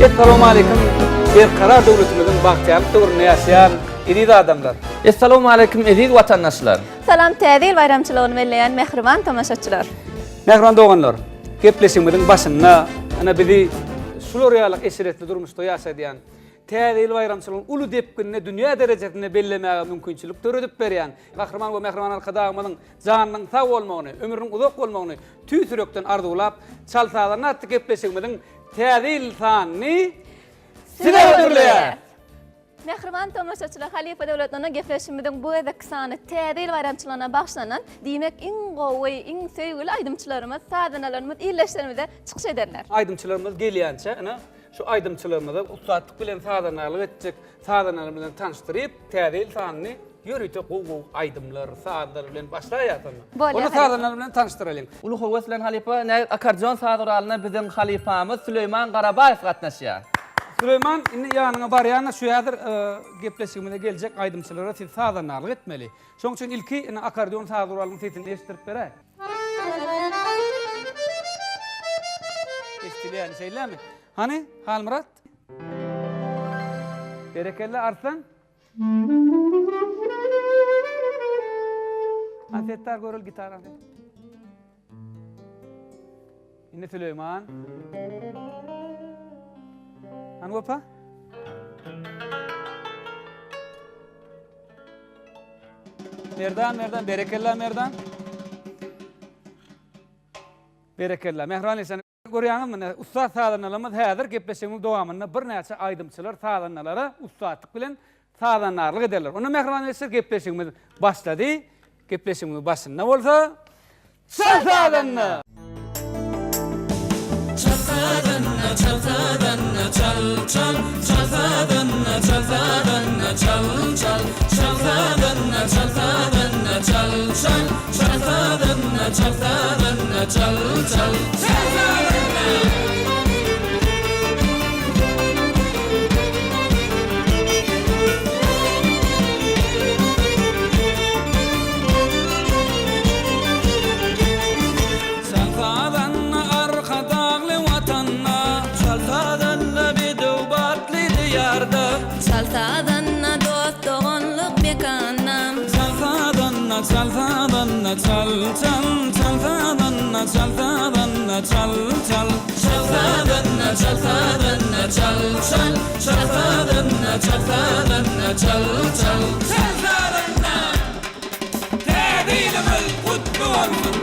Assalamu alaykum. Berqarar döwletimizin bagtýarlyk döwründe ýaşaýan iriz adamlar. Assalamu alaykum aziz watandaşlar. Salam täzil bayramçylygyny belleýän mehriban tamaşaçylar. Mehriban doganlar. Gepleşigimiziň başynda ana bizi şular ýalyk eşiretli durmuşda ýaşadýan täzil bayramçylygyň uly depkinine dünýä derejesinde bellemäge mümkinçilik töredip berýän gahrman we mehriban arkadaşymyň janynyň sag bolmagyny, ömrüniň uzak bolmagyny tüýsürekden arzulap, çalsalarna atdy gepleşigimiziň täzil sanyny size ödülleýär. Mehriban tamaşaçylar, Halifa döwletine gepleşimiziň bu edeki sany täzil bayramçylygyna bagşlanan diýmek iň gowy, iň söýgüli aýdymçylarymyz, sadanalarymyz, illeşlerimize çykyş ederler. Aýdymçylarymyz gelýänçe ana şu aýdymçylarymyzy ustatlyk bilen sadanalyk etjek, sadanalar bilen tanıştyryp täzil sanyny yürütek gowy aýdymlar, sadanalar bilen başlaýarmy? Onu sadanalar bilen tanıştyralyň. Ulu Howes bilen Halifa akarjon sadaralyna biziň halifamyz Süleyman Garabaýew gatnaşýar. Süleyman ýanyňa barýana şu ýadyr gepleşigime geljek aýdymçylara siz sadanalyk etmeli. Şoň üçin ilki akordeon sadaralynyň sesini eşitdirip berä. Eşitdiler şeylämi? Hani Halmurat? Berekelle Arslan? Asettar görül gitar. Ine Süleyman. Anu apa? Merdan, berekella Merdan. Berekella. Mehran esen görýäňizmi? Ustad sadanalymyz häzir gepleşigimiz dowamynda bir näçe aýdymçylar sadannalara ustadlyk bilen sadanarlyk ederler. Onu mehran esen gepleşigimiz başlady. Gepleşigimiz başynda bolsa sadanna. Çalsadanna, çalsadanna, çal, çal, çalsadanna, çalsadanna, çal, çal, çalsadanna, çalsadanna, çal, çal, çalsadanna, çalsadanna, çal, çal, çalsadanna. Çalsadanna dost dogonlyk bekanam. Çalsadanna, çalsadanna, çal, çal, çalsadanna, çalsadanna, çal, çal, çalsadanna, çalsadanna, çal, çal, çalsadanna, çalsadanna, çal, çal, çalsadanna. Täzilimiz kutlu bolsun.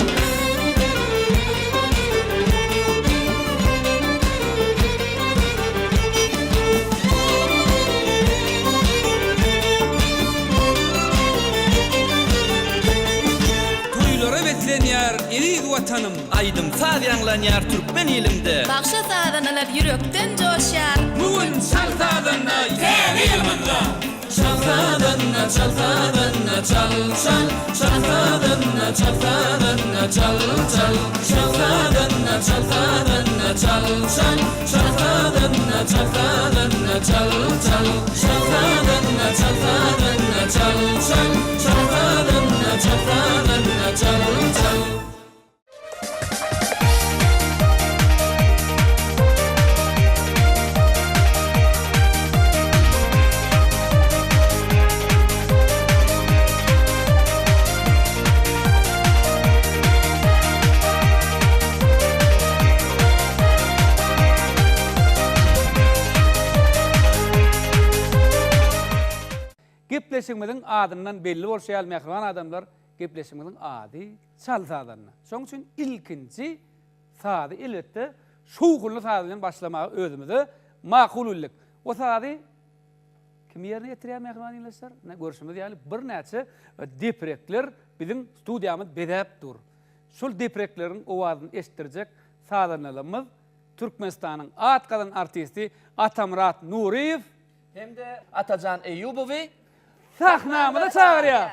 Iriz watanım aýdym saz ýanglanýar türkmen elimde. Bagşa sadanalar ýürekden joşýar. Bugün çalsadanna täzilimize. Çalsadanna, çalsadanna, çal, çal, çalsadanna, çalsadanna, çal, çal, çalsadanna, çalsadanna, çal, çal, çalsadanna, çalsadanna, çal, çal, çalsadanna, çalsadanna, çal, çal, çalsadanna, çalsadanna, çal, çal. Gepleşigimiziň adyndan belli bolşýar mehriban adamlar gepleşigimiziň ady çalsadanna. Şoň üçin ilkinji sady elbetde şuwgully sady bilen başlamagy özümize makullyk. O sady kim ýerine ýetirýär mehriban ýeler? Ne görüşimiz ýaly bir näçe deprekler biziň studiýamyz bedäp dur. Şol deprekleriň owazyny eşitdirjek sadanalymyz Türkmenistanyň atgadan artisti Atamrat Nuriýew hemde Atajan Eýubowy sahnamyza çağırýar.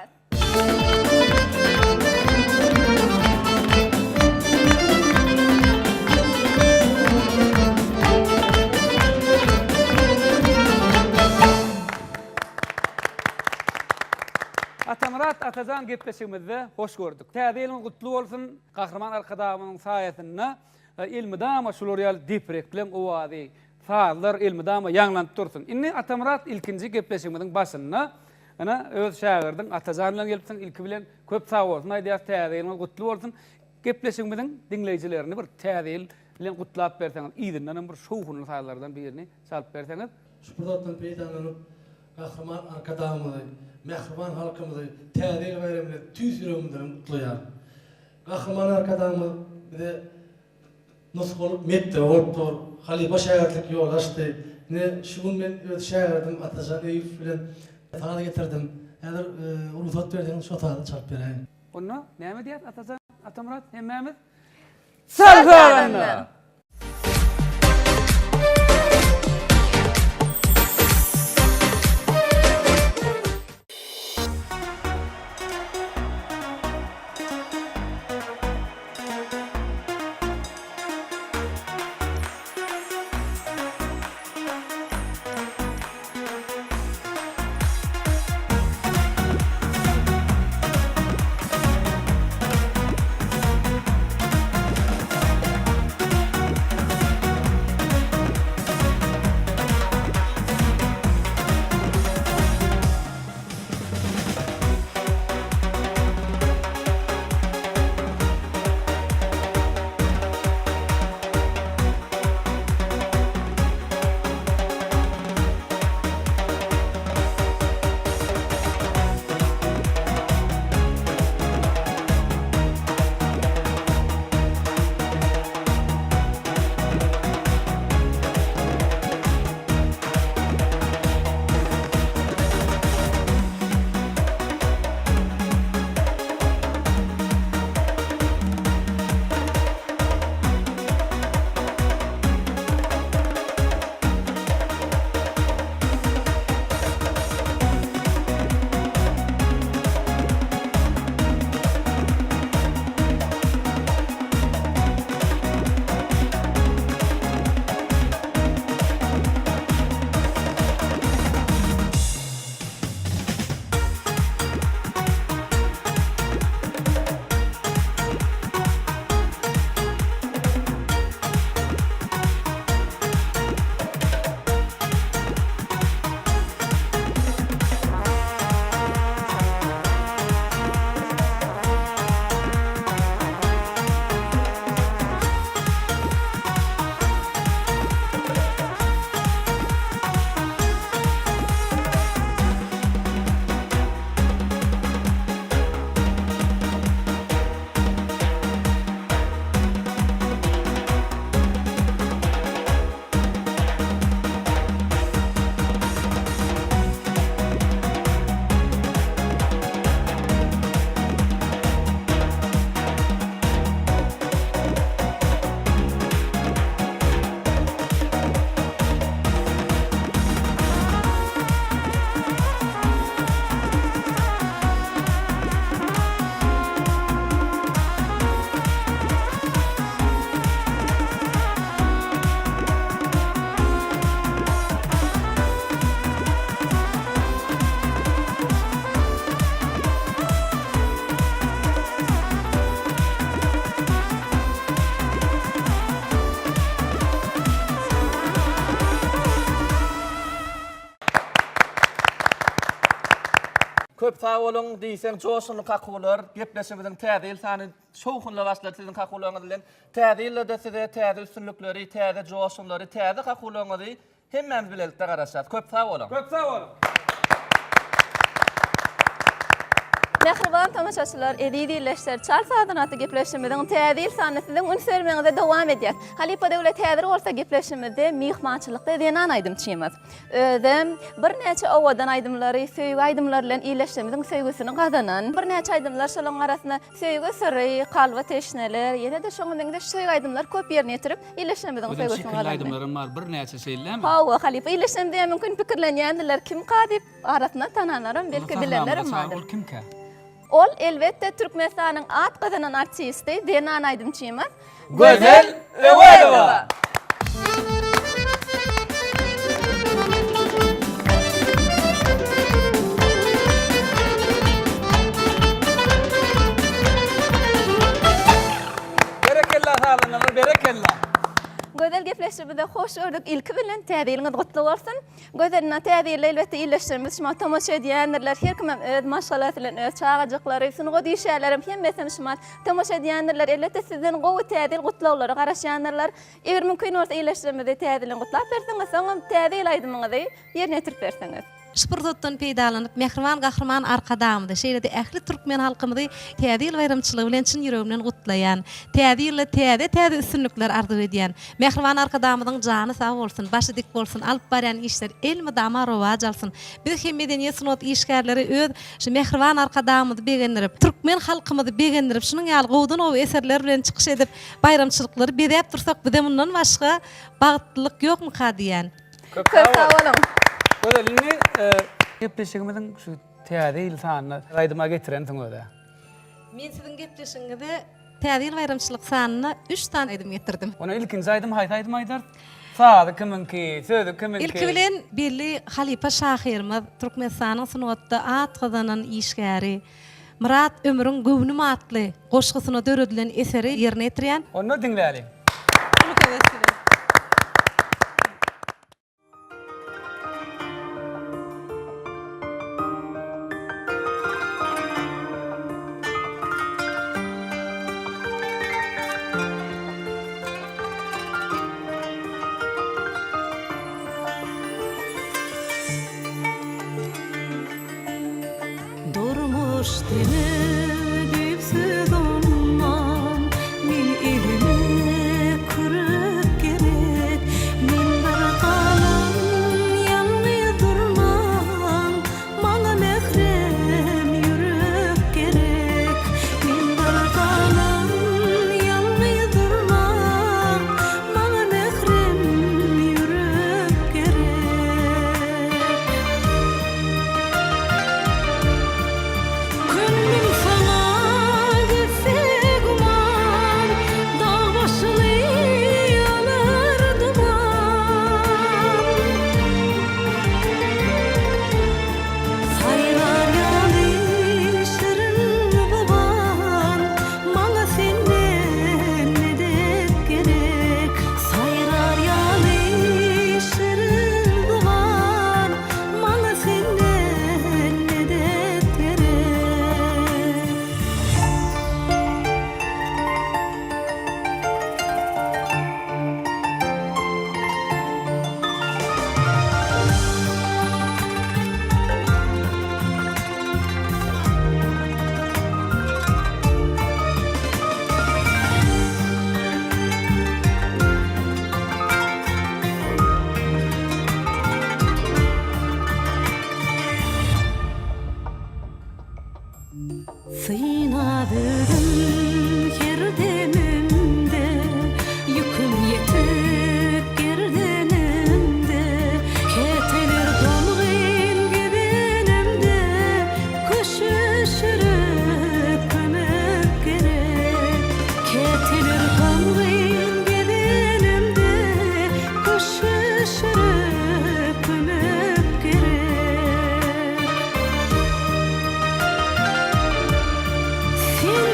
Atamrat Atajan gepleşigimizde hoş gördük. Täzeliň gutly bolsun, gahrman arkadaşymyň saýasynda ilmi dama şular ýaly depreklen owazy sağlar ilmidama ýaňlanyp dursun. Inni Atamurat ilkinji gepleşigimiň başyna ana öz şagirdin Atajan bilen gelipsiň ilki bilen köp sag bolsun. Aýdýar täzeýiňiz gutly bolsun. Gepleşigimiň dinleýijilerini bir täzeýil bilen gutlap berseňiz, ýygynyň bir şowhuny sağlardan birini çalyp berseňiz. Şurdatdan peýdanlyp Gahraman arkadamyzy, mehriban halkymyzy täzeýil bayramyny tüz ýüregimden gutlaýar. Gahraman arkadamy bir nasıl olup mette ortor haliba şagirdlik yol açtı. Ne şu gün ben öz şagirdim Atajan Eyüp bilen taňa getirdim. Häzir ulufat berdiňiz şo taňa çalyp berýän. Onu näme diýär Atajan Atamurat hemmemiz? Salsalanna. Köp sağ olun diýsen joşuny kakular, gepleşigimiň täze sany şowhunla başlar sizin kakularyňyz bilen. Täze de size täze üstünlükleri, täze joşunlary, täze kakularyňyzy hemmemiz bilelikde garaşat. Köp sağ olun. Köp sağ olun. Mehriban tamaşaçylar, edýdileşler çal sadynaty gepleşimiziň täze sanysynyň ün sermeňizde dowam edýär. Halipa döwlet täze bolsa gepleşimizde mihmançylykda edýän aýdymçymyz. Özüm bir näçe owadan aýdymlary, söýgü aýdymlar bilen iýleşimiziň söýgüsini gazanan, bir näçe aýdymlar şolaryň arasyna söýgü syry, kalwa teşneler, ýene de şoňa söýgü aýdymlar köp ýerine ýetirip iýleşimiziň söýgüsini gazanan. Aýdymlarym bar, bir näçe şeýlerämi? Hawa halipa iýleşimde mümkin pikirlenýändiler, kim gadyp arasyna tananlarym, belki bilenlerim bardyr. Ol kimkä? Ol elbette Türkmenistanyň at gazanan artisti Denan Aydymçymyz. Gözel Evedova. Berekella sağlığınlar, berekella. Gözel gepleşmede hoş gördük. İlki bilen täzeliňiz gutly bolsun. Gözlerine täzeyle elbette illeşdirmemiz şuma tomoşa edýändirler. Her kim öz maşgalat bilen öz çağajyklary, sunugy diýşärlerim hemmesini şuma tomoşa edýändirler. Elbette sizden gowy täzel gutlawlary garaşýandylar. Eger mümkin bolsa illeşdirmede täzeliň gutlap berseňiz, soňam täzel aýdymyňyzy ýerine türk berseňiz. Şpırdatdan peýdalanyp Mehriban Gahryman arkadamdy. Şeýle-de ähli türkmen halkymyzy täzil bayramçylygy bilen çyn ýüregimden gutlaýan, täzille täze üstünlikler arzu edýän. Mehriban arkadamyň jany sag bolsun, başy dik bolsun, alyp barýan işler elmi dama rowaj alsyn. Biz hem medeniýet sunat işgärleri öz şu Mehriban arkadamyny begendirip, türkmen halkymyzy begendirip, şunyň ýaly gowdan o eserler bilen çykyş edip bayramçylyklary bedäp dursak, bide mundan başga bagtlyk ýokmy diýen. Köp sag bolun. Özelini gepleşigimizin şu täze sanyny aýdyma getiren öňe. Men sizin gepleşiňizde täzil bayramçylyk sanyna 3 tane aýdym getirdim. Ona ilkinji aýdym aýdar. Sady kiminki, sözi kiminki. İlki bilen belli Halipa Şahirimiz Türkmenistanyň sunatda at gazanan işgäri. Murat Ömür'ün Göwnüm atly goşgysyna döredilen eseri ýerine ýetirýän. Onu dinläýäli. Durmuş denir dipsiz olmam, min elime kürek gerek, min bir kalan yanlı durmam, mala mehrem yürek gerek, min bir kalan yanlı durmam, mala mehrem yürek gerek. Gönlüm sana gitse guman, dağ başını yalar duman. Saylar yalı şirin baban, mala senden medet gerek. Saylar yalı şirin baban, mala senden medet gerek. Sıynadım yerdenimde, yüküm yetip gerdenimde, keteler dolgin gibenimde, kuş üşürüp kömek gerek. Keteler dolgin gibenimde, kuş üşürüp kömek gerek. Sen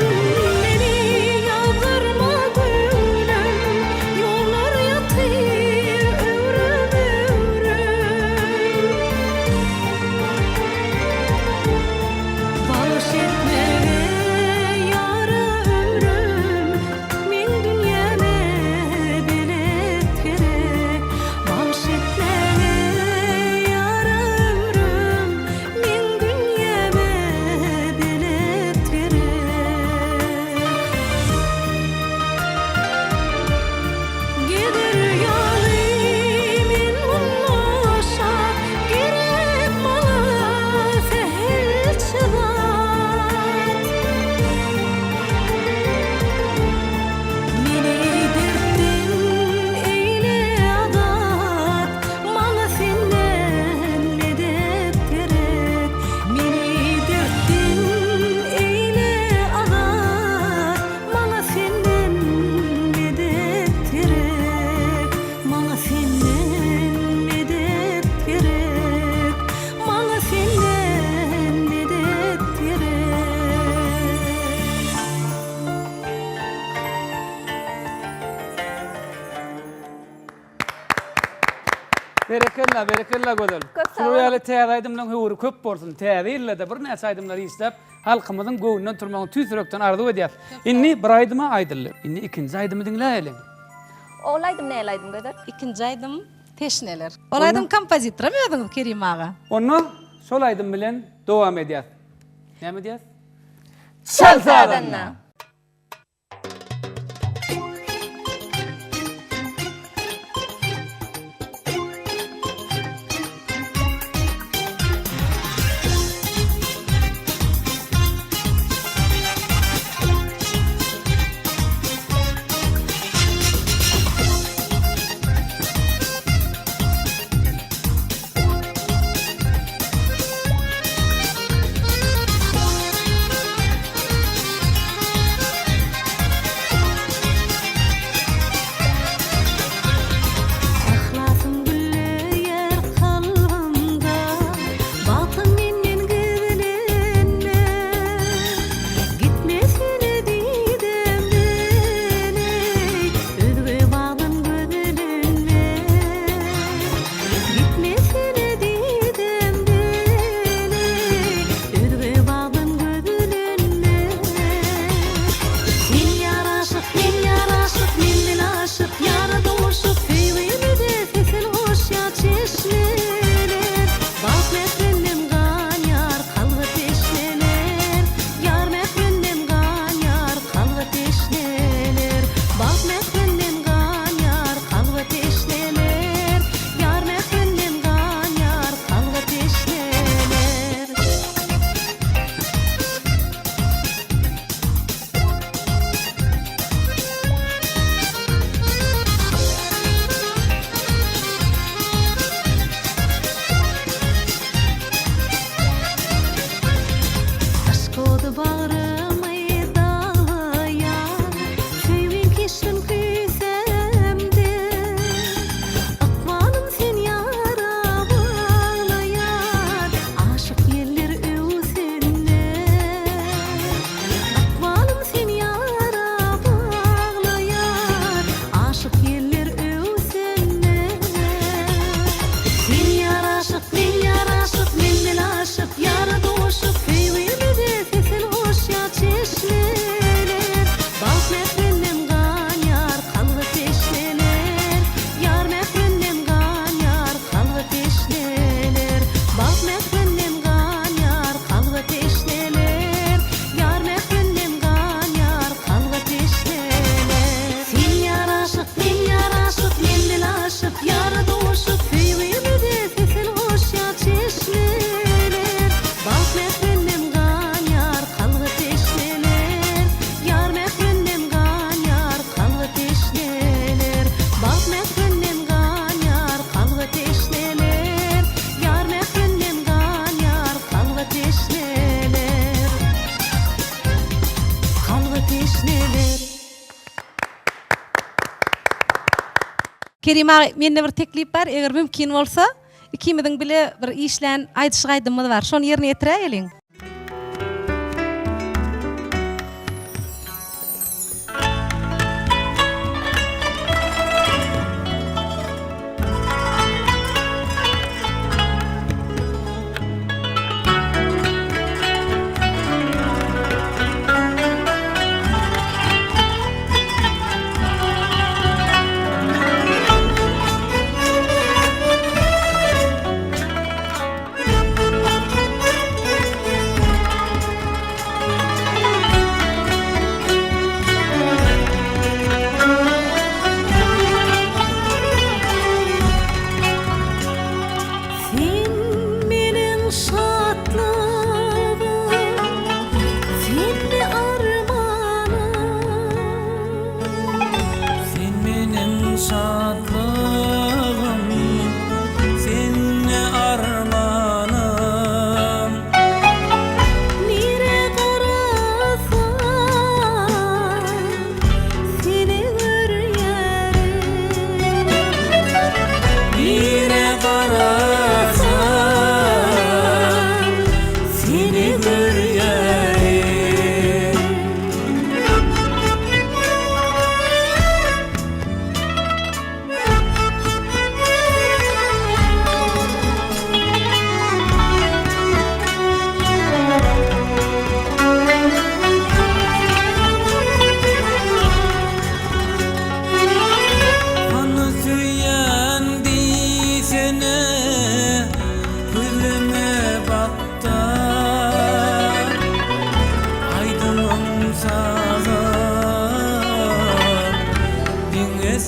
Berekella gözel. Köp sağ Şunu olun. ýaly täze aýdymlaň höwüri köp bolsun. Täze ille de bir näçe aýdymlary islep, halkymyzyň göwnünden turmagy tüýsürekden ardy edýär. Inni bir aýdyma aýdyldy. Inni ikinji aýdymy dinläýeli. Olaydım nälaydım göder? İkinci aydım teşneler. Olaydım kompozitoram ödüm Kerim ağa. Onu şol aýdym bilen dowam edýär. Näme edýär? Çal sadanna. Ahlasım güller kalbimde, batın menden gizlenme. Gitmesin didem beni, özgü bağın gözlenme. Gitmesin didem beni, özgü bağın gözlenme. Min yaraşık, min aşık, yara doşup, feylide sesin hoş ya çeşmeler. Bak mehrendim ganyar, kalgı teşneler. Yar mehrendim ganyar, kalgı teşneler. Bak mehrendim ganyar, kalgı teşneler. Yar mehrendim ganyar, kalgı teşneler. Aşk oldu bağrıma dağlayan, sevin kişim küsemde. Akvalım sen yara bağlayan, aşık yerler özünle. Akvalım sen yara bağlayan, aşık yerler özünle. Min yaraşık, min aşık, yara doşup, feylide sesin hoş ya çeşmeler. Bak mehrendim ganyar, kalgı teşneler. Yar mehrendim ganyar, kalgı teşneler. Bak mehrendim ganyar, kalgı teşneler. Yar mehrendim ganyar, kalgı teşneler. Sin yaraşık, min aşık, yara doşup, feylide sesin hoş ya çeşmeler. Bak mehrendim ganyar, kalgı teşneler. Yar mehrendim ganyar, kalgı teşneler. Bak mehrendim ganyar, kalgı teşneler. Yar mehrendim ganyar, kalgı teşneler. Kalgı teşneler. Kerim ağa, mende bir teklip var, eger mümkin bolsa, ikimiziň bile bir işlen aýdyşyk aýdymyz bar. Şonu ýerine ýetiräýeliň.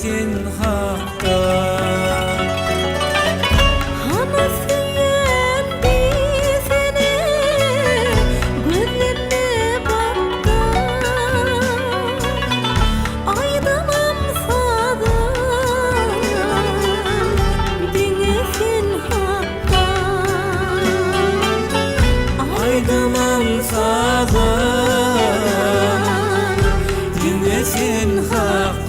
dinlesin hakka. Hanasıyen bizene gözlerine bakka. Aydınım sadan dinlesin hakka. Aydınım sadan dinlesin hakka.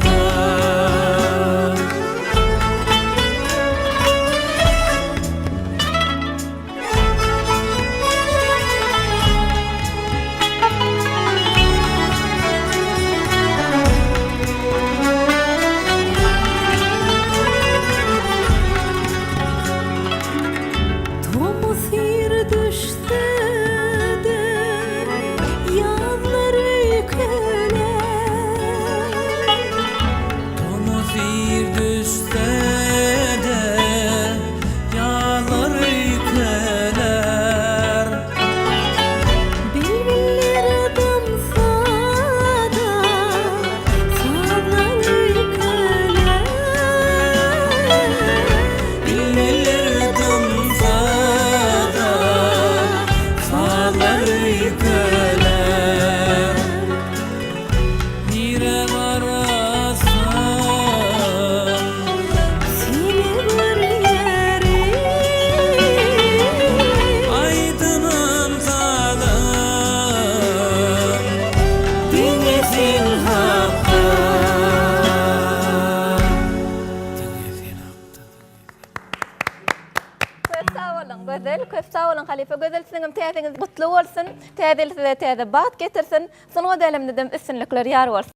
Tomusir düştü de yağları köler. Tomuzir düşse de yağlar yıkeler. Bülbüller damsa da sağlar köler. Billeler damsa da sağlar yıkeler. Nire varasam Seni bir yere aydınım sadan dinlesin hakka. Köp sağ olun, gözel, köp sağ olun halife. Gözel sizin täzeňiz gutly bolsun. Täze size täze bat getirsin. Sonuň dälemde dem üstünlikler ýar bolsun.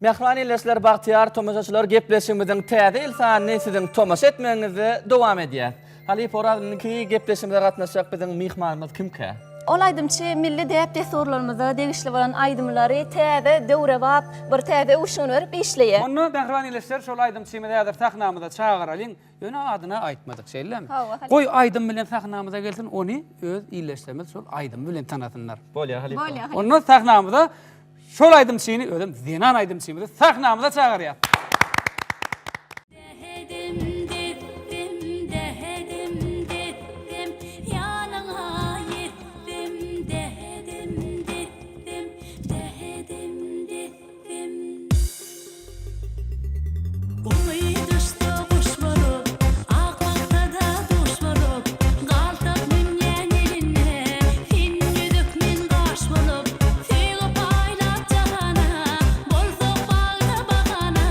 Mehman ýerleşler bagtyar tomaşaçylar gepleşimiziň täze ilsanyny siziň tomaş etmeňizi dowam edýär. Halip oradyňky gepleşimde gatnaşak biziň mehmanymyz kimkä? Olaydymçy milli däp desurlarymyza degişli bolan aýdymlary täze döwre bap, bir täze uşun berip işleýär. Onu Behran ileşler şol aydym çymydaýar tahnamyda çağıralyň. Ýöne adyna aýtmadyk şeýlemi? Hawa, hali. Goý aydym bilen tahnamyda gelsin, ony öz ileşlerimiz şol aydym bilen tanatynlar. Bolýar Halip. Bolýar. Onu tahnamyda şol aydym çyny özüm Zenan aydym çymyda tahnamyda çağırýar. Dehedim dettim, dehedim dettim, yanına yettim. Dehedim dettim, dehedim dettim. Oy düştü kuş bolup, akmakta da duş bolup, galtak münyen eline, fin yüdük min gaş bolup, fiğip aylap cahana, bolsuk bağda bakana,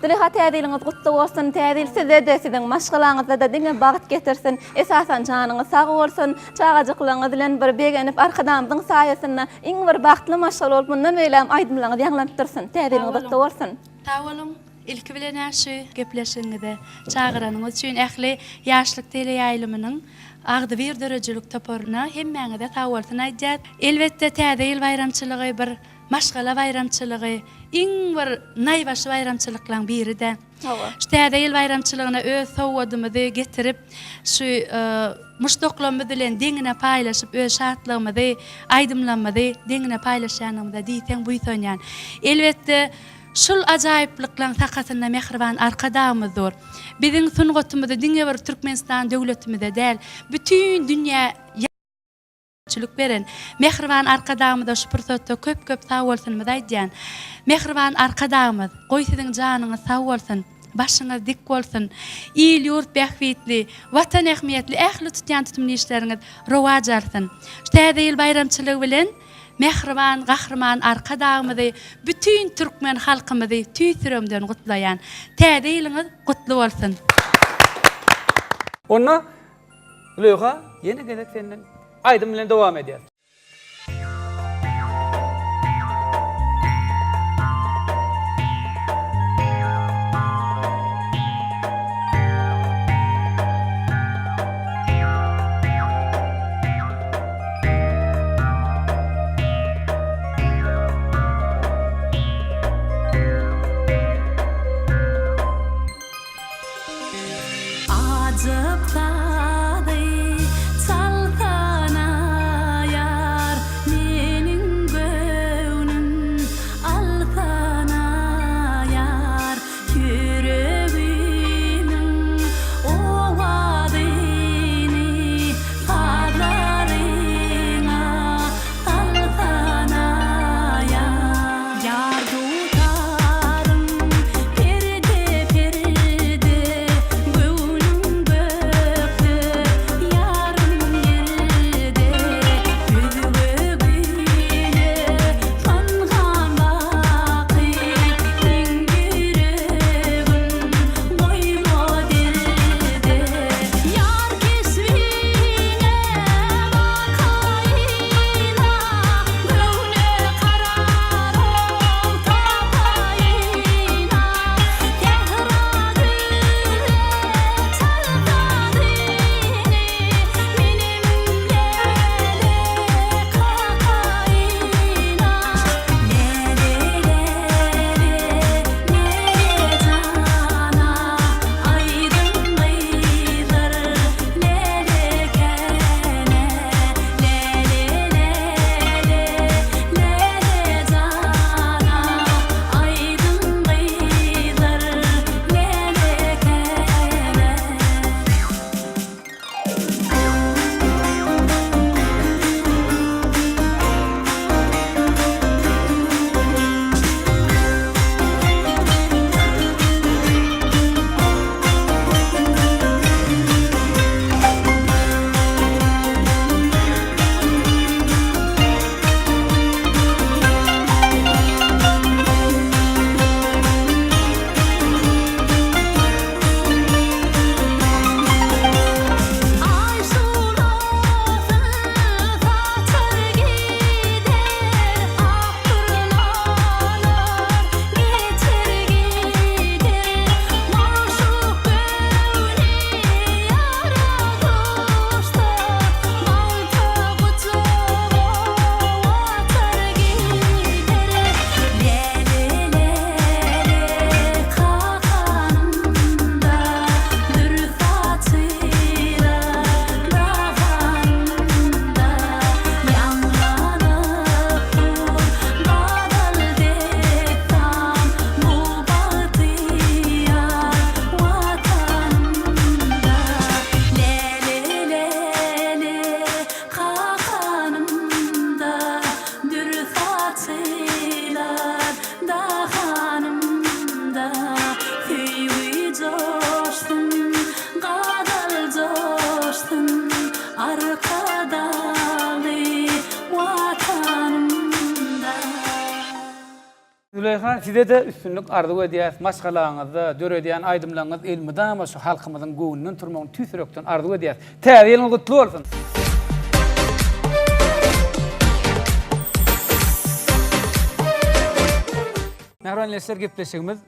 Dileha täzeliňiz gutly bolsun, täzel size de sizin maşgalaňyzda da diňe bagyt getirsin. Esasan janyňyz sag bolsun, çagajyklaryňyz bilen bir begenip arkadamyň saýasynda iň bir bagtly maşgal bolup mundan beýlem aýdymlaryňyz ýanglantyrsyn. Täzeliňiz gutly bolsun. Tawalım ilki bilen näşe gepleşiňizde çağıranyňyz üçin ähli ýaşlyk tele ýaýlymynyň agdy bir dörejilik toparyna hemmäňe tawalsyny aýdýar. Elbetde täze ýyl bayramçylygy bir maşgala bayramçylygy, iň bir naýbaşy bayramçylyklaryň biri de. Şu täze ýyl bayramçylygyna öz sowgadymyzy getirip, şu muşdoklamy bilen deňine paýlaşyp, öz şatlygymyzy, aýdymlanmady deňine paýlaşýanymda diýsen buýsanýan. Elbetde şul ajaýyplyklaryň takatyna Mehriban arkadamyzdyr. Biziň sungatymyzda diňe bir Türkmenistan döwletimizde däl, bütün dünýä çyluk beren Mehriban arkadamyzda şu pursatda köp sag bolsunmy aýdýan. Mehriban arkadamyz, goý siziň janyňyz sag bolsun, başyňyz dik bolsun, ýyl ýurt bähwitli, watan ähmiýetli, ähli tutýan tutumly işleriňiz rowaj alsyn. Şu täze ýyl bayramçylygy bilen Mehriban Gahrman arkadamyzy bütün türkmen halkymyzy tüýsüremden gutlaýan täze ýylyňyz gutly bolsun. Onda Leyha yeni gezek senden aydym bilen dowam edýär. Acıptadı saltanaya Züleyha, size de üstünlük arzu edýäs, maşgalaňyzda, dörediýän aýdymlaryňyz elmidama şu halkymyzyň göwnünden turmagyny tüsürekden arzu edýäs. Täze gutly bolsun. Nähranleşler gepleşigimiz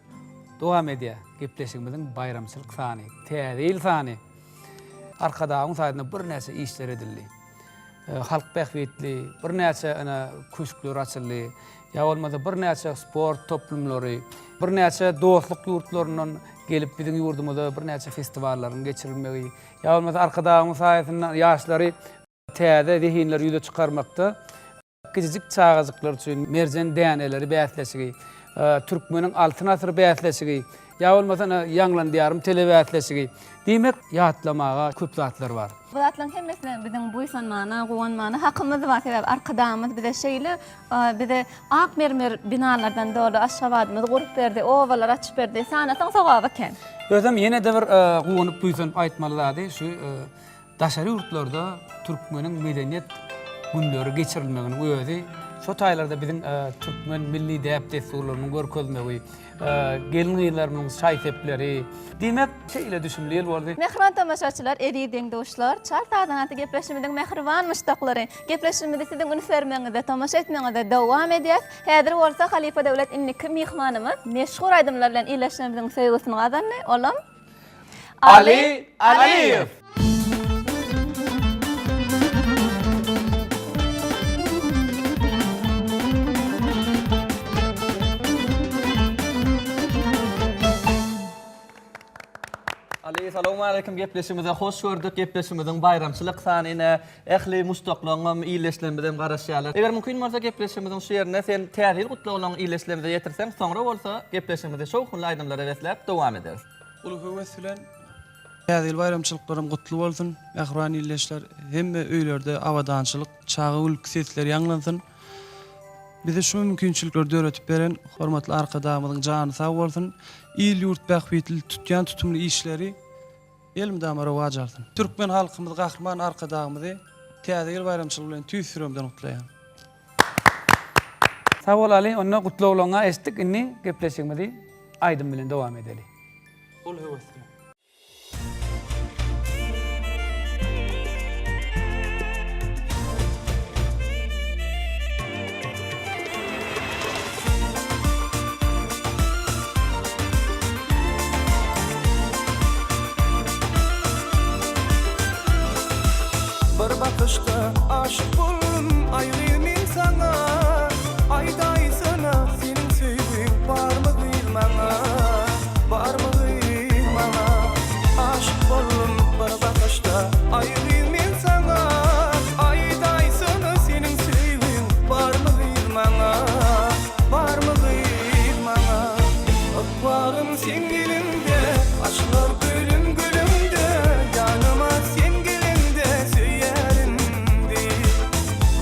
dowam edýär. Gepleşigimiziň bayramçylyk sany, täze ýyl sany. Arkadagyň saýdyna bir näçe işler edildi. Halk behwetli, bir näçe ana köşkler açyldy. Ya olmada bir näçe sport toplumlary, bir näçe dostluk ýurtlarynyň gelip biziň ýurdumyzda bir näçe festiwallaryň geçirilmegi, ya olmada arkadagyň saýatynyň ýaşlary täze zihinler ýüze çykarmakda gijik çağızyklar üçin merjen däneleri bäsleşigi, türkmeniň altyn asyr bäsleşigi, ya olmasa ýanglan diýarym tele bäsleşigi. Demek ýatlamaga köp zatlar bar. Bu zatlaryň hemmesine biziň buýsanmana, gowanmana hakymyz bar. Sebäp arkadamyz bize şeýle bize ak mermer binalardan doly aşgabatymyz gurup berdi, owalar açyp berdi. Sanasyň sogaba ken. Özüm ýene de bir gowanyp buýsan aýtmaly şu daşary ýurtlarda türkmeniň medeniýet günleri geçirilmegini öýdi. Şu taýlarda biziň türkmen milli däp desturlarynyň görkezmegi, gelin ýyllarynyň şaýtepleri, demek şeýle düşünýär boldy. Mehriban tamaşaçylar, eriýdiň dostlar, çar taýdanaty gepleşmediň mehriban müştaklary, gepleşmede siziň ünsörmeňizde, tamaşa etmeňizde dowam edýär. Häzir bolsa Halipa Döwlet inniki mehmanymyz meşhur aýdymlar bilen iýleşmemiziň söýgüsini gazandy. Olam Ali Aliyev. Assalamu alaikum, gepleşimize hoş gördük. Gepleşimizin bayramçylyk sanyna, ähli mustaqlaňym iýleşlenmeden garaşýarlar. Eger mümkin bolsa gepleşimizin şu ýerine sen täze gutly bolan iýleşlenmede ýetirseň, soňra bolsa gepleşimizde şowkunly aýdymlara beslep dowam ederiz. Ulug wesilen täze bayramçylyklaryň gutly bolsun. Mehriban iýleşler, hemme öýlerde awadançylyk, çağı ulk sesleri ýanglansyn. Bize şu mümkinçilikleri döretip beren hormatly arkadamyzyň jany sag bolsun. İl ýurt bähwetli tutýan tutumly işleri elim damara wajarsyn. Türkmen halkymyz gahrman arkadamyzy täze ýyl bayramçylygy bilen tüýsüremden utlaýan. Sag bol Ali, onda gutly bolana esdik inni gepleşigimizi aýdym bilen dowam edeli. Ulug wesilen. Bir bakışta aşık boldum ayrılmam sana. Ayday sana senin sevgin var mı bilmem. Var mı bilmem. Aşık boldum bir bakışta ayrılmam sana. Ayday sana senin sevgin var mı bilmem. Var mı bilmem. Akvarım sen gelinde aşklar gülüm gülümde. Yanıma sen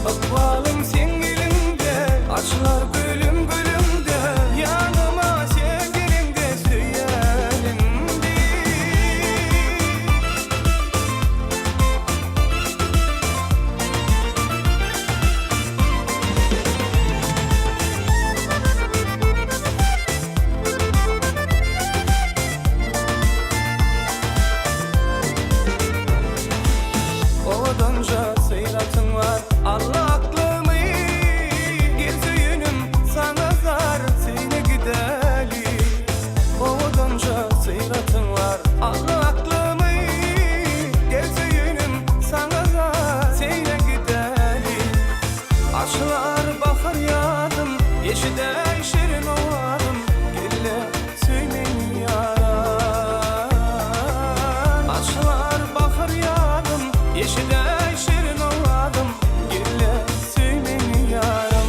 akvalım sen gelinde, açlar gülüm gülümde, yanıma sen gelinde söylerimdi. Ovadanca seyratın var, Allah aklımı geziyünüm sana zar seni gideli. Ovadanca seyratın var, Allah aklımı geziyünüm sana zar seni gideli. Aşılar bakar yadım, yeşide şirin ovadım, gelle söyleyin yaram. Aşılar bakar yadım, yeşide şirin ovadım, gelle söyleyin yaram.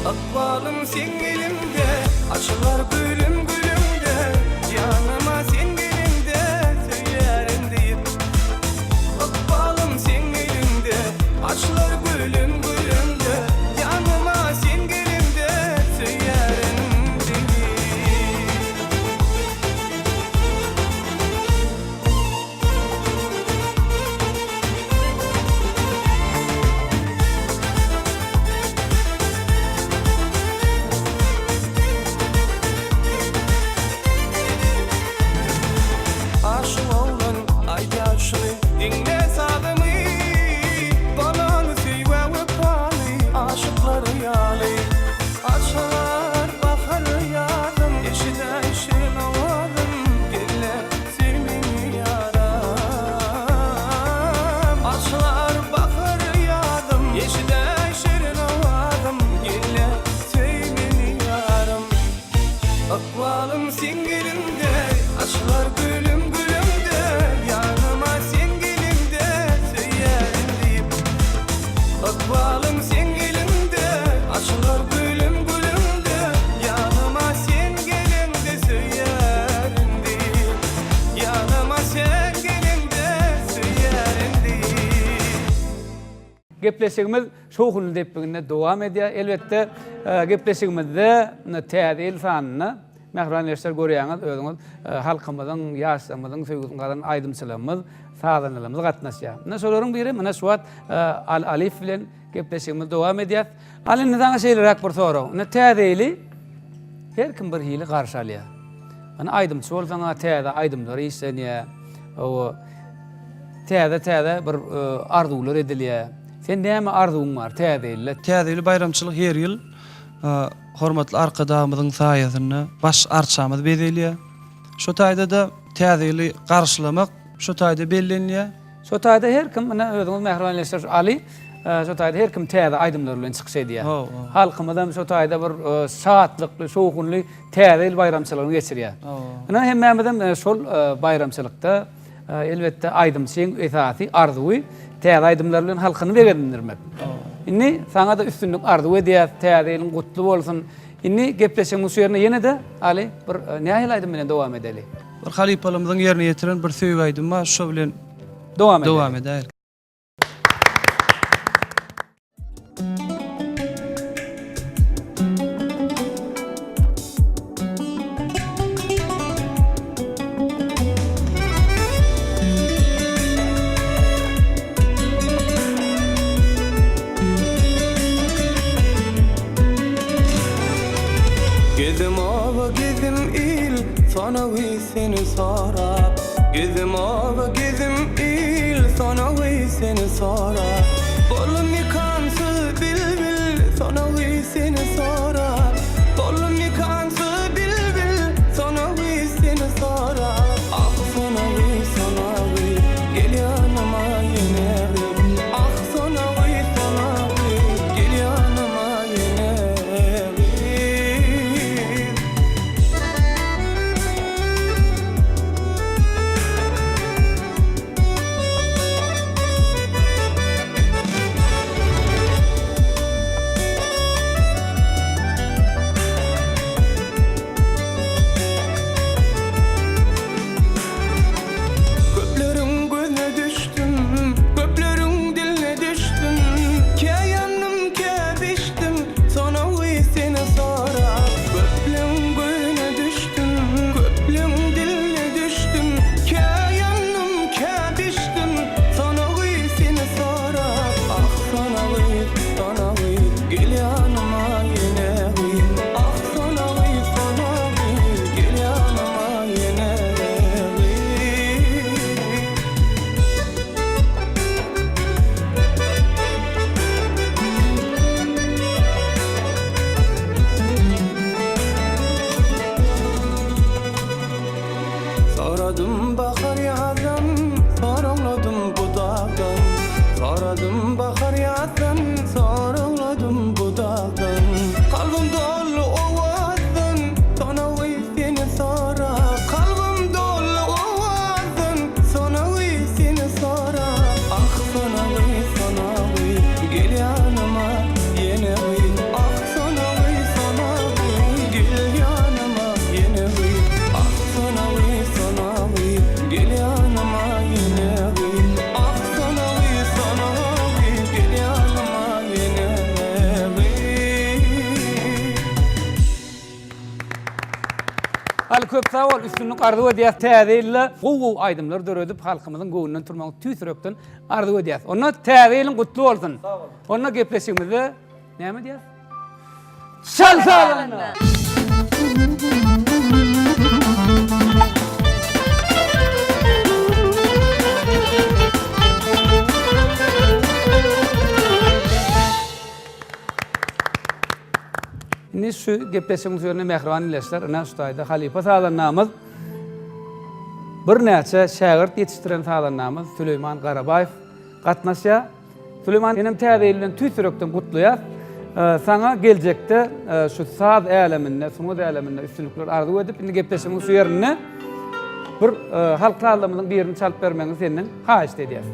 Akvalım sen elimde, açılar gülüm gülümde, yanıma sen gelinde söylerim deyip. Akvalım sen elimde, açılar gülüm gülümde, yanıma sen gelinde söylerim deyip. gepleşigimiz şoğul depgine dowam edýär. Elbetde gepleşigimizde täze sanyny Mehriban Leşler görýäňiz, özüňiz halkymyzyň, ýaşlarymyzyň söýgüsüň aýdymçylygymyz, sağlanylymyz gatnaşýar. Mene şolaryň biri mene Suat Alif bilen gepleşigimiz dowam edýär. Alin nizam şeýlerak bir soraw. Ne täzeli her kim bir hili garşy alýar. Ana aýdymçy bolsaňa täze aýdymlary islenýär. O täze bir arzuwlar edilýär. Sen näme arzuwuň bar täzeli? Täzeli bayramçylyk her ýyl hormatly arkadaşymyzyň saýasyny baş arçamyz bedelýär. Şo taýda da täzeli garşylamak şo taýda bellenýär. Şo taýda her kim mene özüňiz Mehriban Leşler Ali şo taýda her kim täze aýdymlar bilen çykyş edýär. Halkymyzdan şo taýda bir saatlikli, şowgunly täze bayramçylygyny geçirýär. Ana hemmemizden şol bayramçylykda elbetde aýdymçyň esasy arzuwy täze aýdymlar bilen halkyny begendirmek. Inni saňa da üstünlük arzuw edýär, täzeliň gutly bolsun. Inni gepleşiňiz şu ýerine ýene de Ali bir nähil aýdym bilen dowam edeli. Bir halipalymyzyň ýerine ýetiren bir söýgü aýdym bar, şo bilen dowam edýär. Gezdim ava gezdim il, sana seni sorap. Gezdim ava gezdim il, sana seni sorap. Bolum yıkansız bilbil, sana seni sorap. Bolum yıkansız bilbil, sana seni sorap. Ah sana gel yanıma yine. Ah sana gel yanıma yine. Saradım bahar yazan, sarıladım budaktan. Saradım bahar yazan, sarıladım budaktan. Kalbim dolu ovazdan, sana seni sorar. Kalbim dolu ovazdan, sana seni sorar. Ah sana gel yanıma yine. Ah sana gel yanıma yine. Ah sana gel yanıma yine. Ah sana gel yanıma yine. Ali köp sağ ol, üstünlük arzuw edýär täzeyle gowy aýdymlar döredip halkymyzyň göwünden turmagy tüýsürekden arzuw edýär. Ona täzeliň gutly bolsun. Ona gepleşigimizde näme diýär? Şal sağlanyna. Inni şu gepleşigimiz ýerine Mehriban Leşler, ana şu taýda halipa sağlanamyz. Bir näçe şagirt ýetişdiren sağlanamyz Süleyman Garabaýew gatnaşýar. Süleyman benim täze bilen tüýsürekden gutluýar. Sana geljekde şu saz äleminde, sunud äleminde üstünlükler arzuw edip indi gepleşigimiz şu ýerine bir halk taýlamynyň birini çalyp bermeňizi senden haýyş edýär.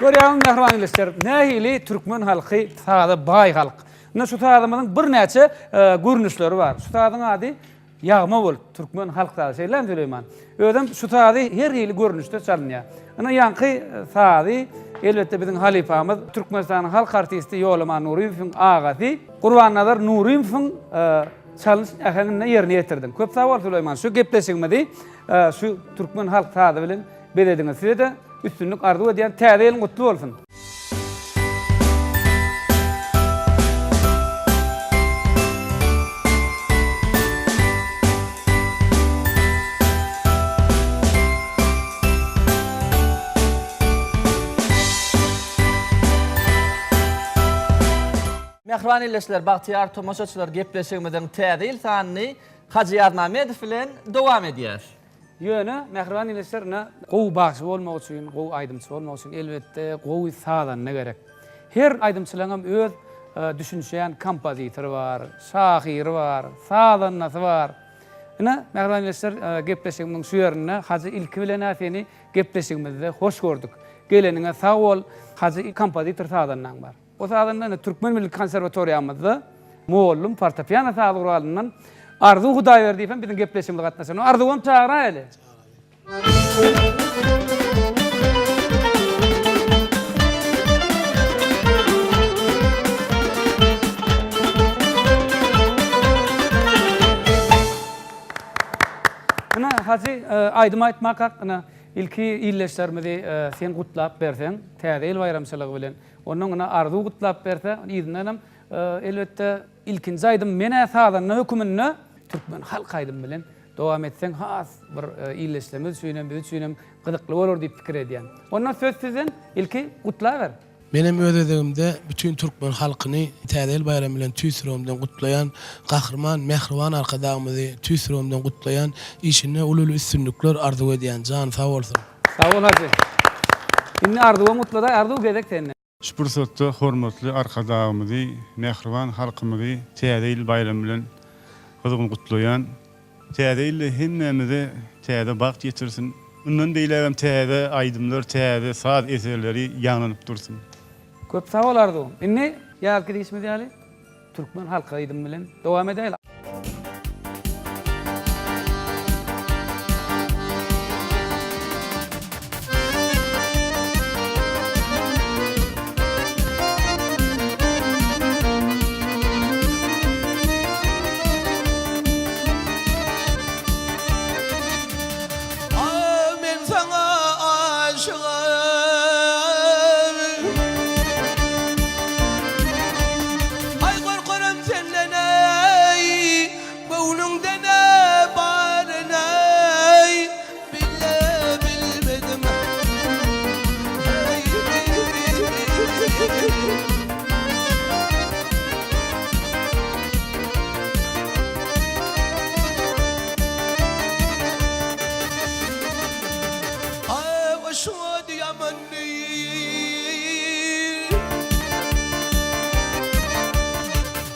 Görýäňiz mehriban ilişler, nähili türkmen halky taýda baý halk. Ina şu taýdymyň bir näçe görnüşleri bar. Şu taýdyň ady ýagma bolup türkmen halk taýdy şeýlem Süleyman. Ödem şu taýdy her ýyly görnüşde çalynýar. Ina ýanky taýdy elbetde biziň halifamyz Türkmenistanyň halk artisti Ýolaman Nuriýewiň agaty Gurbanazar Nuriýewiň çalyş ähliňe ýerine ýetirdim. Köp sag bol Süleyman. Şu gepleşigmedi şu türkmen halk taýdy bilen belediňiz size de üstünlük arzu edýän täze ýylyň gutly bolsun. Mehriban ilişler, Bahtiyar tomoşaçylar gepleşigimizden täze sanyny Hacı Ýarnamedov bilen dowam edýär. Ýöne mehriban ilişlerine gowy bagşy bolmak üçin, gowy aýdymçy bolmak üçin elbetde gowy sadan ne gerek. Her aýdymçylaryň öz düşünýän kompozitor bar, şahyr bar, sadannasy bar. Ina mehriban ilişler gepleşigimiň şu ýerine Hacı ilki bilen äseni gepleşigimizde hoş gördük. Geleniňe sag bol, Hacı kompozitor sadannaň bar. O sadandan Türkmen Milli Konservatoriýamyzda muallym fortepiano saly guralynyň Arzu Hudaýberdi diýen biziň gepleşigimizde gatnaşan. Arzuwam çagyra eli. Ina Hacı aýdym aýtmak hak, ina ilki illeşlerimizi sen gutlap berseň, täze el bayramçylygy bilen, onuň ina arzu gutlap berse, izinden elbetde ilkinji aýdym mene sadanna hökümünde türkmen halk aýdym bilen dowam etseň has bir illeşlerimiz süýnem biz süýnem gyzykly bolar diýip pikir edýän. Ondan söz sizin ilki gutlap ber. Benim ödedimde bütün Türkmen halkyny täze bayram bilen tüýsürümden gutlayan gahrman mehriban arkadaşymyzy tüýsürümden gutlayan işine ulul üstünlükler arzu edýän jan sag bolsun. Sag bol Hacı. Inni arzuwa mutluda arzu gezek senne. Şu pursatda hormatly arkadaşymyzy, mehriban halkymyzy täze bayram bilen gyzygyny gutlayan, täze ýyly hemmemize täze bagt ýetirsin. Ondan beýlem täze aýdymlar, täze saz eserleri ýanlanyp dursun. Köp sag bol arzu. Inni ýalky diýişmi diýeli? Türkmen halky aýdym bilen dowam edeli. Men sana aşığım, ay korkarım senden ey, boynumdan ne barın ey, bilmedim. Ay başıma diyamanni,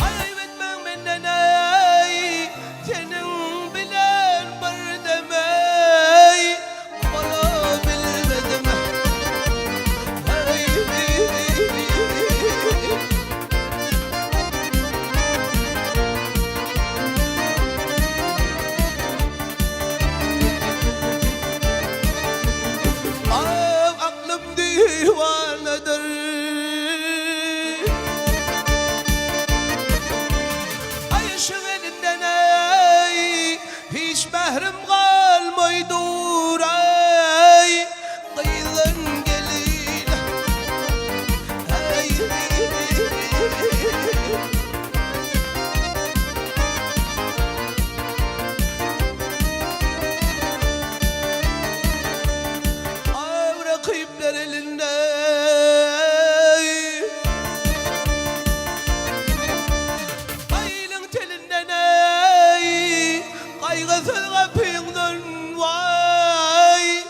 ay ayvetmen menden ey, senin bilen bir demey, bana bilmedim. Aklım divanedir, ay ışık elinden ey, hiç mehrim kalmaydır ey, kıyıdan gelin ey. Ay rakipler elinde, aylın telinden ey, kaygısız kapıyından vay.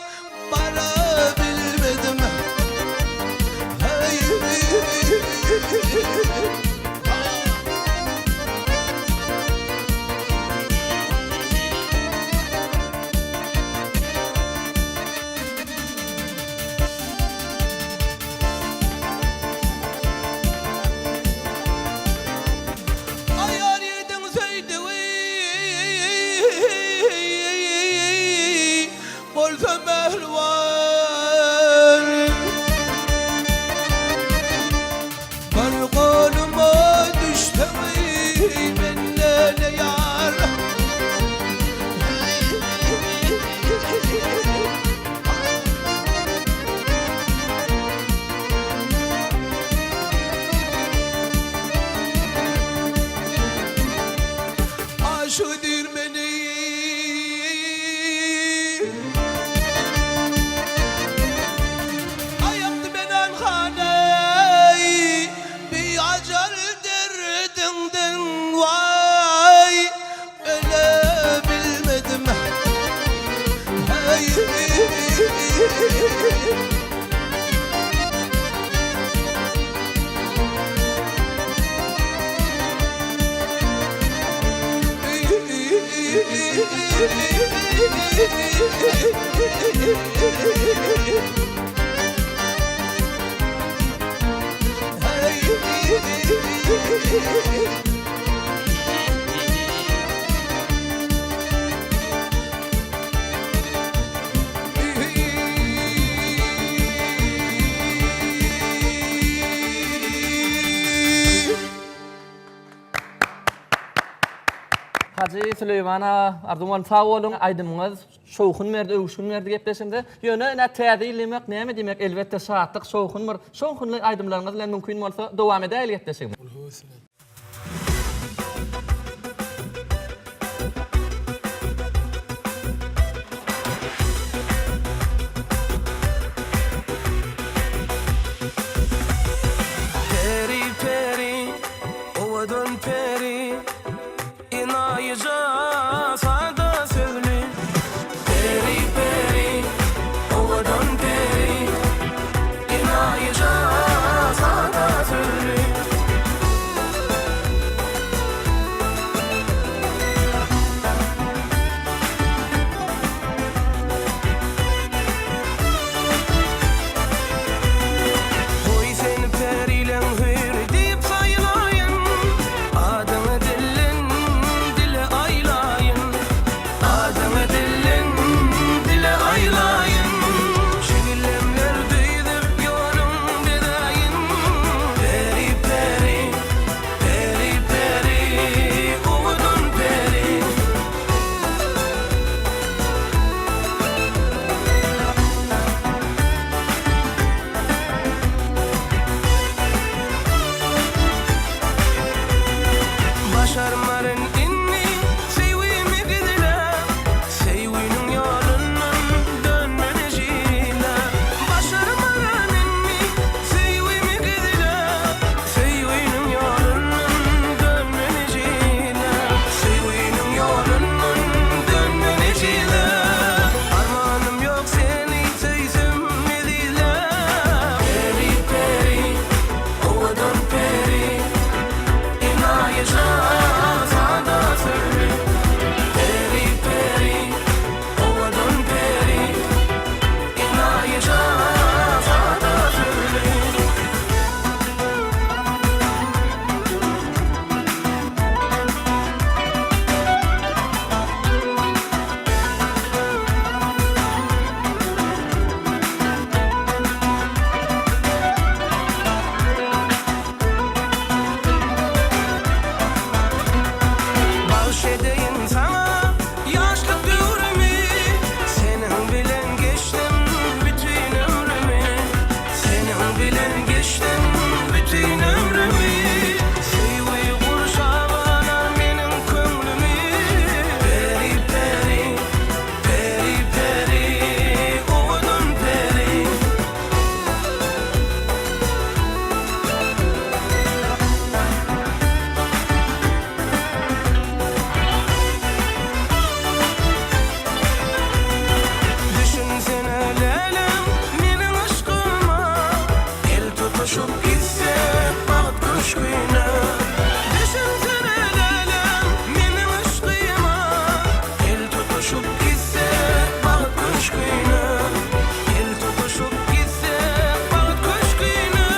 Hacı Süleyman Arduman sağ olun. Aydımınız soğukun verdi, övüşün verdi gepleşimde. Yöne ne täze demek, näme demek? Elbette saatlik soğukun var. Soğukun aydımlarınız bilen mümkün bolsa dowam edäýil gepleşim. Peri peri, ovadan peri, inayıca sada sözlü. Peri peri, ovadan peri, inayıca sada sözlü. Hoy seni perilen hür deyip sayılayın, adını dillin dile aylayın, adını dillin dile aylayın. Şiirlemler duyduk yorum dedayin. Peri peri, peri peri, ovudun peri. Başarmarın inni sevimi gidile, sevinin yolundan dönmeneciyle. Başarmarın inni sevimi gidile, sevinin yolundan dönmeneciyle. Sevinin yolundan dönmeneciyle. Armanım yok seni sevsem edile. Peri peri, ovadan peri, inayıca sada sözlü. Peri peri, ovadan peri, inayıca sada sözlü. Bahşedeyim sana yaşlık dürümü, senin bilen geçtim bütün ömrümü, senin bilen geçtim bütün ömrümü. Sevgi kurşağına benim kömrümü. Peri peri, peri peri, ovudun peri. Düşünsene lelem benim aşkıma, el tutuşup gitsek baht köşküne. Düşünsene lelem benim aşkıma, el tutuşup gitsek baht köşküne. El tutuşup gitsek baht köşküne.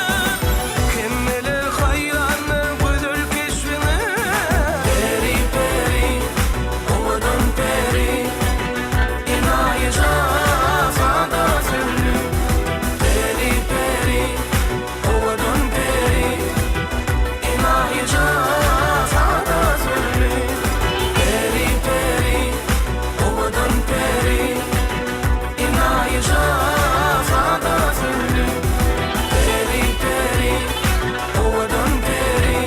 Kemmeler hayranlar güzel keşfine. Peri peri, ovadan peri, inayıca sada sözlü. Peri peri, ovadan peri, inayıca sada sözlü. Peri peri, ovadan peri, inayıca sada sözlü. Peri peri, ovadan peri,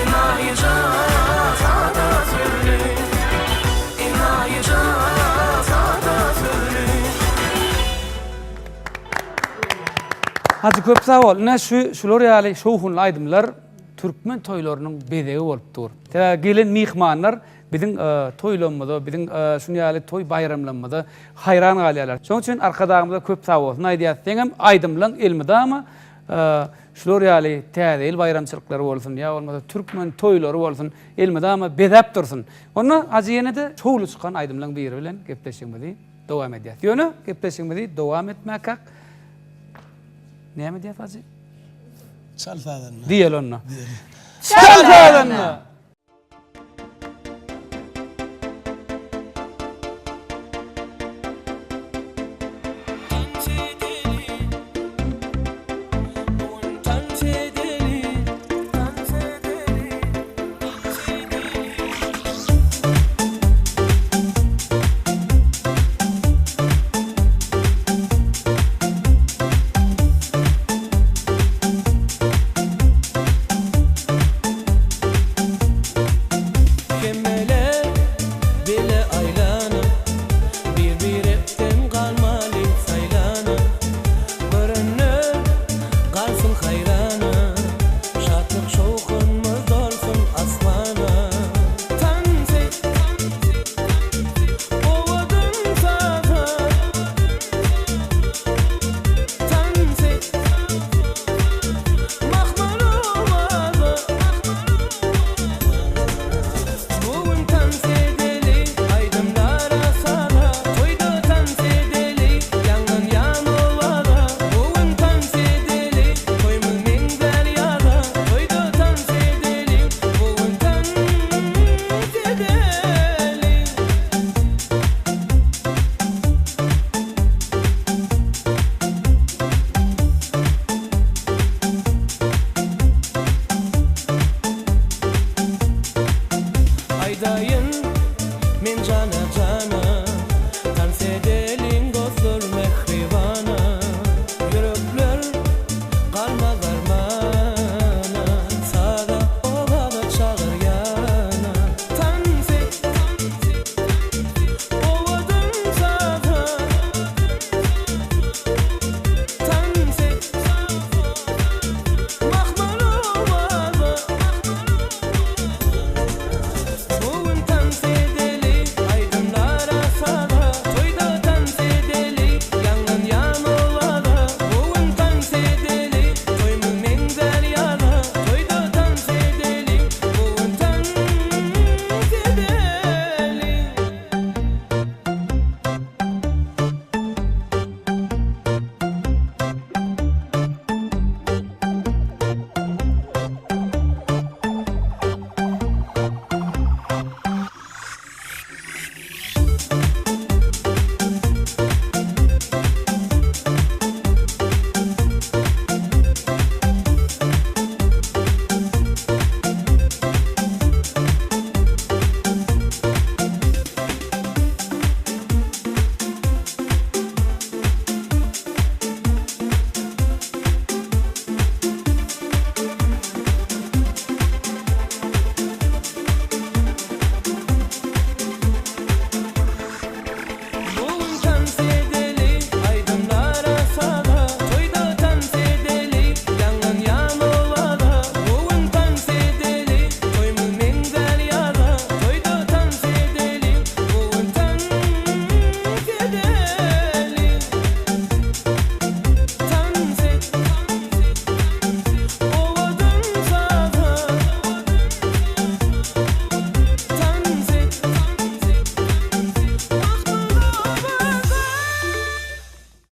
inayıca sada sözlü. İnayıca sada sözlü. Hacı köp sağ ol. Ne şular ýaly şowhun aydymlar Türkmen toýlarynyň bedegi bolup dur. Gelen mihmanlar biziň toýlanmada, biziň şunu ýaly toý bayramlanmada hayran galýarlar. Şoň üçin arkadagymyzda köp sağ bolsun aýdýar. Seňem aydymlaň elmidama şular ýaly täze il bayramçylyklary bolsun, ýa bolmasa türkmen toýlary bolsun, elmede ama bedap dursun. Onu aziyene çoğulu çıkan aydımlan biri bilen gepleşigimizi dowam edýär. Ýöne gepleşigimizi dowam etmek hak. Näme diýär Fazi? Çal sadanna. Diýel onu. Çal sadanna.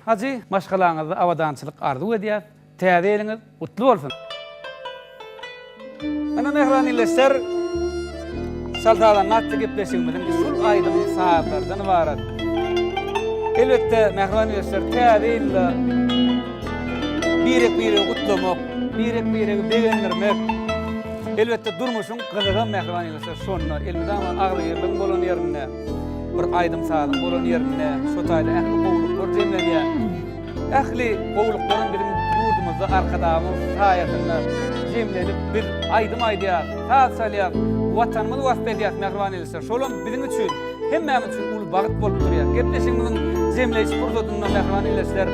Hacı maşgalaňyzdy awadançylyk arzu edýär. Täze eliňiz gutly bolsun. Ana mehran ilesler saltadan natty gepleşigimiziň usul aýdym saatlardan ibaret. Elbetde mehran ilesler täze ille birek gutlamak, birek begendirmek. Elbetde durmuşyň gyzygan mehran ilesler şonlar elmeden aglyryň bolan ýerine bir aýdym saatyň bolan ýerine şu taýda ähli gowluklar jemlenýär. Ähli gowluklaryň bilen ýurdumyzda arkadamyz saýatynda jemlenip bir aýdym aýdýar, saat salýar, watanymyz wasp edýär mehran ilesler. Şolam biziň üçin hemmämiz üçin ulu bagyt bolup durýar. Gepleşigimiň jemleýiş fursatyny mehran ilesler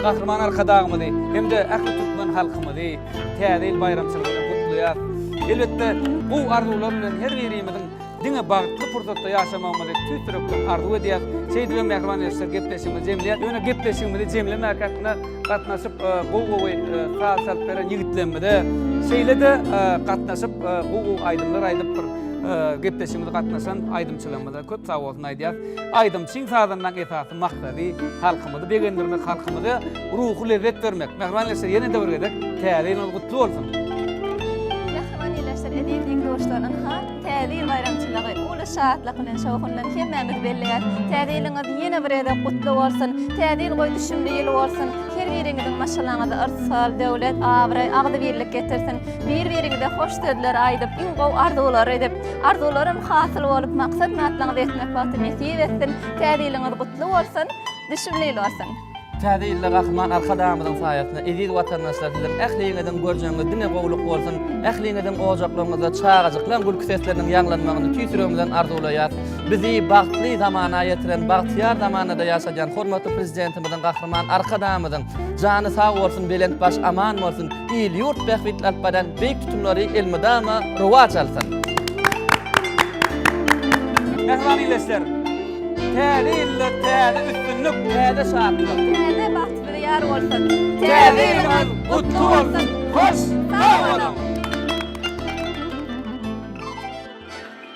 Gahrman arkadamyzy hemde ähli türkmen halkymyzy täze il bayramçylygyny gutlaýar. Elbetde bu arzular bilen her birimiziň diňe bagtly fursatda ýaşamamyzy tüýtürekden arzu edýär. Şeýdi ben mehriban ýeşler gepleşigimizi jemleýär. Öňe gepleşigimizi jemlemek hakynda gatnaşyp gowy sağ beren ýigitlermede şeýle-de gatnaşyp gowy aýdymlar aýdyp bir gepleşigimizde gatnaşan aýdymçylarymyza köp sag bolsun aýdýar. Aýdymçyň sadandan esasy maksady halkymyzy begendirmek, halkymyza ruhy lezzet bermek. Mehriban ýeşler ýene-de bir gedek täze gutly bolsun. Mehriban ýeşler edýän dostlaryň ha täze bayramçylygy uly şatlygynyň şowhundan hemmemiz belleýär. Täzeliňiz ýene bir ede gutly bolsun. Täze goý düşünýeli bolsun. Her biriňiziň maşalaňyza irsal, döwlet, awry, agdy birlik getirsin. Bir-biriňize hoş sözler aýdyp, iň gowy arzuwlar edip, arzuwlarym hasyl bolup maksat matlaňyza ýetmek wagty nesip etsin. Täzeliňiz gutly bolsun, düşünýeli bolsun. Täze ýylla gahryman arkadamyzyň saýasynda eziz watandaşlar sizler ähliňizden görjäňiz dine gowluk bolsun, ähliňizden ojaklaryňyzda çağajyklan gülki sesleriniň ýanglanmagyny tüýsüremizden arzuwlaýar. Bizi bagtly zamana ýetiren, bagtyar zamanada ýaşajan hormatly prezidentimizden gahryman arkadamyzyň jany sag bolsun, belent baş aman bolsun, il ýurt bähwitli alpadan beýik tutumlary elmidama rowaj alsyn. Mehriban ýeşler. Täze ýylla täze üstünlük, täze şatlyk. Täze baxt bir ýar bolsun. Täze ýylyňyz gutly bolsun. Hoş sag bolun.